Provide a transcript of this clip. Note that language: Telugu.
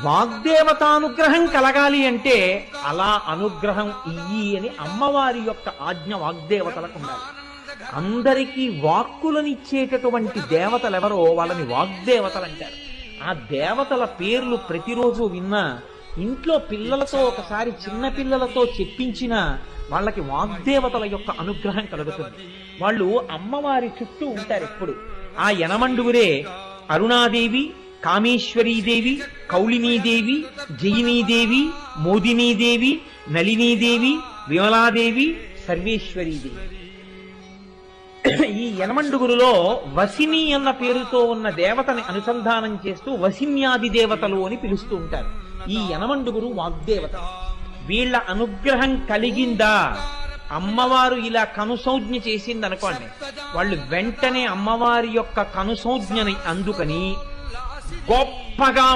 వాగ్దేవతానుగ్రహం కలగాలి అంటే అలా అనుగ్రహం ఇయ్యి అని అమ్మవారి యొక్క ఆజ్ఞ వాగ్దేవతలకు ఉండాలి. అందరికీ వాక్కులనిచ్చేటటువంటి దేవతలెవరో వాళ్ళని వాగ్దేవతలు అంటారు. ఆ దేవతల పేర్లు ప్రతిరోజు విన్నా, ఇంట్లో పిల్లలతో ఒకసారి చిన్న పిల్లలతో చెప్పించిన వాళ్ళకి వాగ్దేవతల యొక్క అనుగ్రహం కలుగుతుంది. వాళ్ళు అమ్మవారి చుట్టూ ఉంటారు ఎప్పుడు. ఆ యనమండుగురే అరుణాదేవి, కామేశ్వరీదేవి, కౌళినీదేవి, జయినీదేవి, మోదినీదేవి, నళినీదేవి, విమలాదేవి, సర్వేశ్వరీదేవి. ఈ యనమండుగురులో వసిని అన్న పేరుతో ఉన్న దేవతని అనుసంధానం చేస్తూ వసిన్యాది దేవతలు అని పిలుస్తూ ఉంటారు. ఈ యనమండుగురు వాగ్దేవత. వీళ్ళ అనుగ్రహం కలిగిందా, అమ్మవారు ఇలా కనుసౌజ్ఞ చేసిందనుకోండి, వాళ్ళు వెంటనే అమ్మవారి యొక్క కనుసౌజ్ఞని అందుకని గొప్పగా